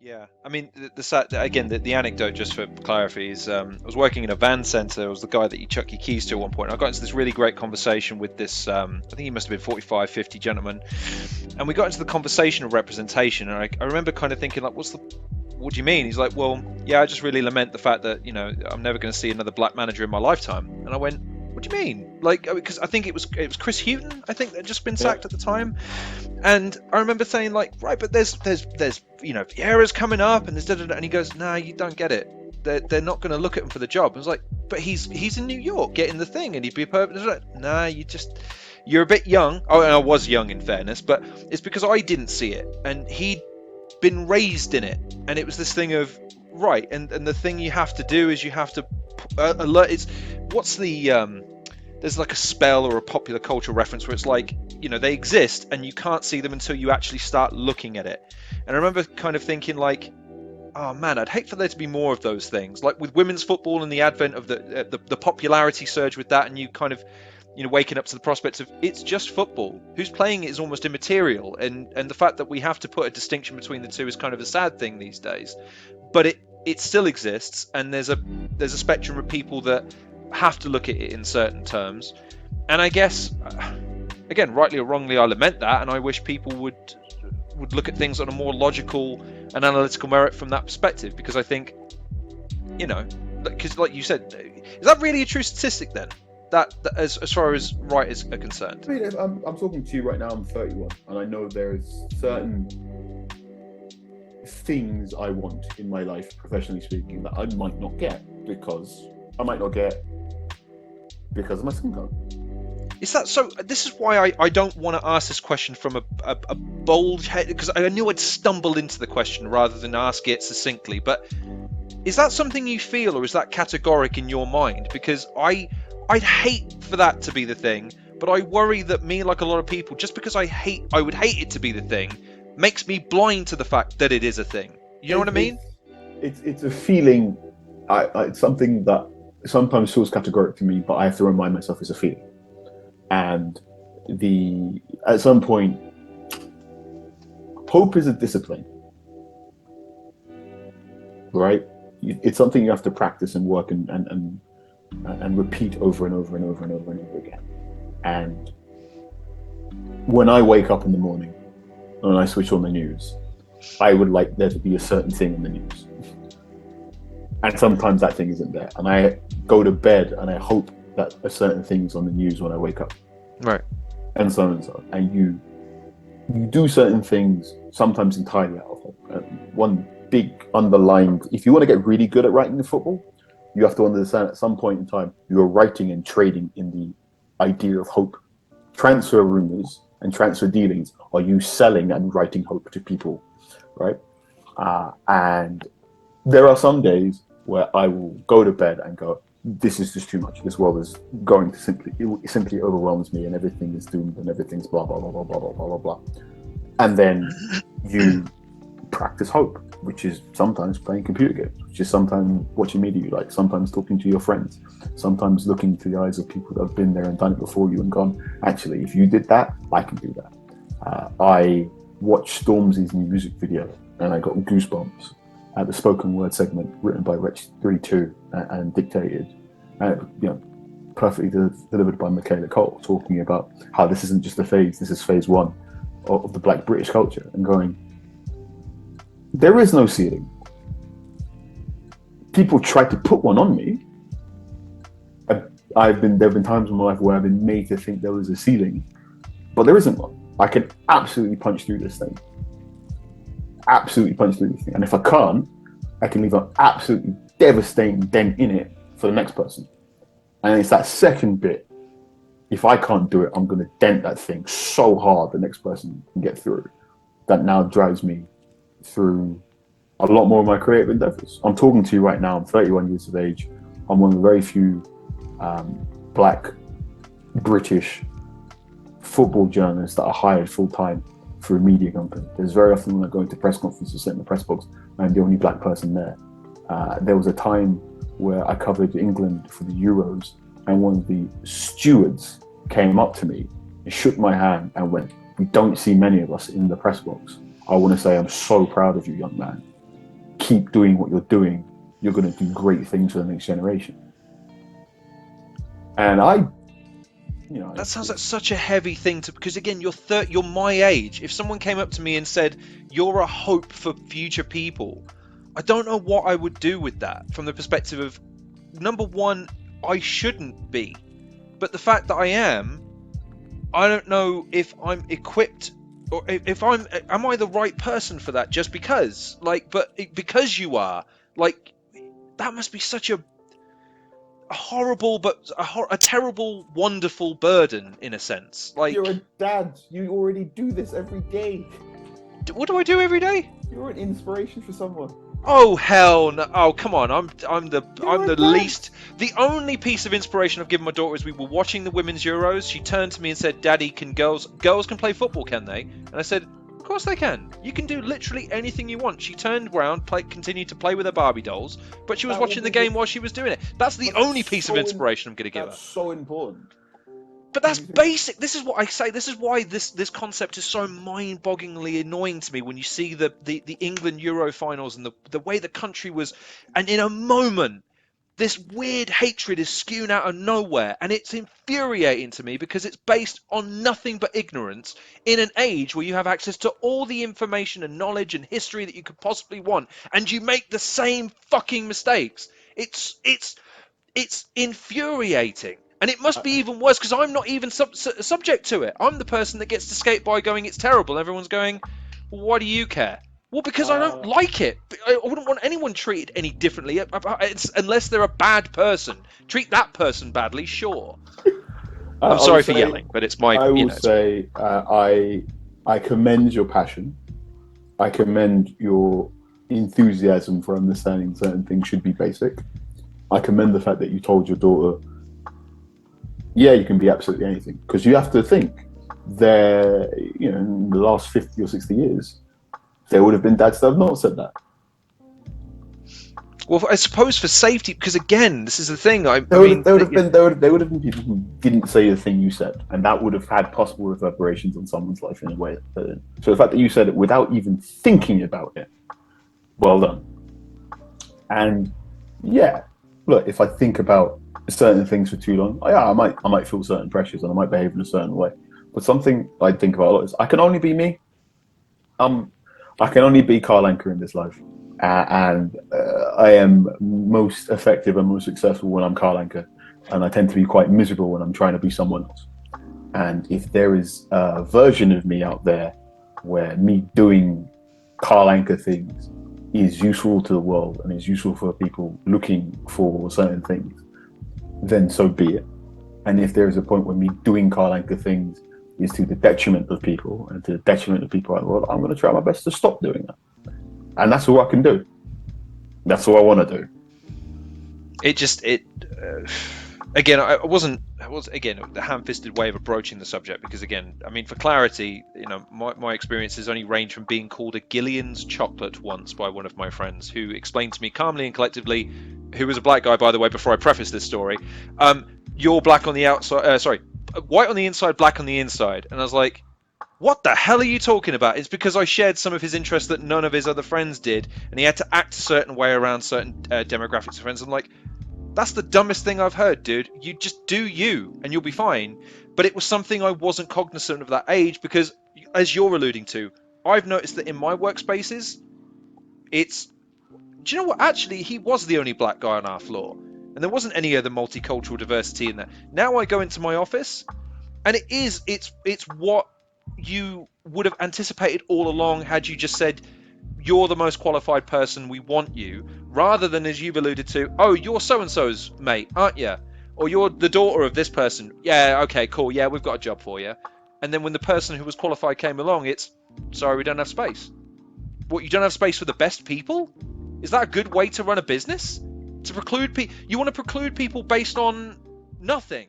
Yeah, I mean, the anecdote, just for clarity, is I was working in a van centre. I was the guy that you chuck your keys to at one point. I got into this really great conversation with this, I think he must have been 45, 50 gentleman. And we got into the conversation of representation. And I remember kind of thinking, like, what do you mean? He's like, well, yeah, I just really lament the fact that, I'm never going to see another black manager in my lifetime. And I went, what do you mean? Like, because I think it was Chris Hughton, I think, that had just been sacked at the time. And I remember saying, like, right, but there's Vieira's coming up, and there's da, da, da. And he goes, nah, you don't get it. They're not going to look at him for the job. I was like, but he's in New York getting the thing, and he'd be perfect. Nah, you're a bit young. Oh, and I was young, in fairness, but it's because I didn't see it, and he'd been raised in it, and it was this thing of right, and the thing you have to do is you have to alert. It's what's the there's like a spell or a popular cultural reference where it's like, they exist and you can't see them until you actually start looking at it. And I remember kind of thinking, like, oh man, I'd hate for there to be more of those things, like with women's football and the advent of the popularity surge with that, and you kind of waking up to the prospects of it's just football. Who's playing it is almost immaterial, and the fact that we have to put a distinction between the two is kind of a sad thing these days. But it still exists, and there's a spectrum of people that have to look at it in certain terms. And I guess, again, rightly or wrongly, I lament that, and I wish people would look at things on a more logical and analytical merit from that perspective, because I think, because like you said, is that really a true statistic then? That as far as writers are concerned? I mean, I'm talking to you right now, I'm 31, and I know there's certain things I want in my life, professionally speaking, that I might not get because of my skin color. Is that so? This is why I don't want to ask this question from a bold head, because I knew I'd stumble into the question rather than ask it succinctly. But is that something you feel, or is that categoric in your mind? Because I'd hate for that to be the thing, but I worry that me, like a lot of people, just because I would hate it to be the thing, makes me blind to the fact that it is a thing. You know what I mean? It's a feeling. It's something that sometimes feels categoric to me, but I have to remind myself it's a feeling. And at some point, hope is a discipline, right? It's something you have to practice and work and repeat over and over and over and over and over again. And when I wake up in the morning and I switch on the news, I would like there to be a certain thing in the news. And sometimes that thing isn't there. And I go to bed and I hope that a certain thing's on the news when I wake up. Right. And so on and so on. And you do certain things sometimes entirely out of hope. One big underlying, if you want to get really good at writing the football, you have to understand at some point in time, you're writing and trading in the idea of hope. Transfer rumors and transfer dealings are you selling and writing hope to people, right? And there are some days where I will go to bed and go, this is just too much. This world is going to simply overwhelms me, and everything is doomed, and everything's blah, blah, blah, blah, blah, blah, blah, blah, blah. And then you practice hope, which is sometimes playing computer games, which is sometimes watching media you like, sometimes talking to your friends, sometimes looking into the eyes of people that have been there and done it before you and gone, actually, if you did that, I can do that. I watched Stormzy's new music video and I got goosebumps at the spoken word segment written by Wretch 32 and dictated, perfectly delivered by Michaela Cole, talking about how this isn't just a phase, this is phase one of the Black British culture, and going, there is no ceiling. People try to put one on me. There have been times in my life where I've been made to think there was a ceiling, but there isn't one. I can absolutely punch through this thing. And if I can't, I can leave an absolutely devastating dent in it for the next person. And it's that second bit. If I can't do it, I'm going to dent that thing so hard the next person can get through. That now drives me through a lot more of my creative endeavors. I'm talking to you right now. I'm 31 years of age. I'm one of the very few Black British football journalists that are hired full time for a media company. There's very often when I go into press conferences, sit in the press box, I'm the only Black person there. There was a time where I covered England for the Euros, and one of the stewards came up to me and shook my hand and went, "We don't see many of us in the press box. I want to say I'm so proud of you, young man. Keep doing what you're doing. You're going to do great things for the next generation." And that sounds like such a heavy thing to, because again, you're my age. If someone came up to me and said, "You're a hope for future people," I don't know what I would do with that from the perspective of, number one, I shouldn't be. But the fact that I am, I don't know if I'm equipped, or if am I the right person for that just because? Because you are, that must be such a horrible, but a terrible, wonderful burden in a sense. You're a dad. You already do this every day. What do I do every day? You're an inspiration for someone. Oh hell no! Oh come on! I'm the least. The only piece of inspiration I've given my daughter is we were watching the women's Euros. She turned to me and said, "Daddy, can girls can play football? Can they?" And I said, "Of course they can. You can do literally anything you want." She turned around, continued to play with her Barbie dolls, but she was watching the game while she was doing it. That's the only piece of inspiration I'm going to give her. That's so important. But that's basic. This is what I say. This is why this concept is so mind-bogglingly annoying to me when you see the England Euro finals and the way the country was, and in a moment, this weird hatred is spewed out of nowhere, and it's infuriating to me because it's based on nothing but ignorance in an age where you have access to all the information and knowledge and history that you could possibly want, and you make the same fucking mistakes. It's infuriating. And it must be even worse because I'm not even subject to it. I'm the person that gets to skate by going, "It's terrible." Everyone's going, "Well, why do you care?" Well, because I don't like it. I wouldn't want anyone treated any differently, unless they're a bad person. Treat that person badly, sure. I'm sorry for yelling, but it's my. I will say I commend your passion. I commend your enthusiasm for understanding certain things should be basic. I commend the fact that you told your daughter, "Yeah, you can be absolutely anything," because you have to think in the last 50 or 60 years, there would have been dads that have not said that. Well, I suppose for safety, because again, this is the thing. There would have been people who didn't say the thing you said, and that would have had possible reverberations on someone's life in a way. So the fact that you said it without even thinking about it, well done. And yeah, look, if I think about certain things for too long, I might feel certain pressures and I might behave in a certain way. But something I think about a lot is I can only be me. I can only be Carl Anka in this life. And I am most effective and most successful when I'm Carl Anka. And I tend to be quite miserable when I'm trying to be someone else. And if there is a version of me out there where me doing Carl Anka things is useful to the world and is useful for people looking for certain things, then so be it. And if there is a point where me doing Carl Anka things is to the detriment of people and to the detriment of people, well, I'm going to try my best to stop doing that. And that's all I can do. That's all I want to do. Again, I was the ham-fisted way of approaching the subject because, again, I mean, for clarity, my experiences only range from being called a Gillian's chocolate once by one of my friends who explained to me calmly and collectively, who was a black guy, by the way, before I preface this story, "You're black on the outside, white on the inside, black on the inside." And I was like, "What the hell are you talking about?" It's because I shared some of his interests that none of his other friends did, and he had to act a certain way around certain demographics of friends. I'm like, that's the dumbest thing I've heard, dude. You just do you, and you'll be fine. But it was something I wasn't cognizant of that age because, as you're alluding to, I've noticed that in my workspaces, do you know what? Actually, he was the only black guy on our floor, and there wasn't any other multicultural diversity in there. Now I go into my office, and it's what you would have anticipated all along had you just said, "You're the most qualified person, we want you," rather than, as you've alluded to, "Oh, you're so-and-so's mate, aren't you? Or you're the daughter of this person. Yeah, okay, cool. Yeah, we've got a job for you." And then when the person who was qualified came along, it's, "Sorry, we don't have space." What, you don't have space for the best people? Is that a good way to run a business? To preclude people? You want to preclude people based on nothing?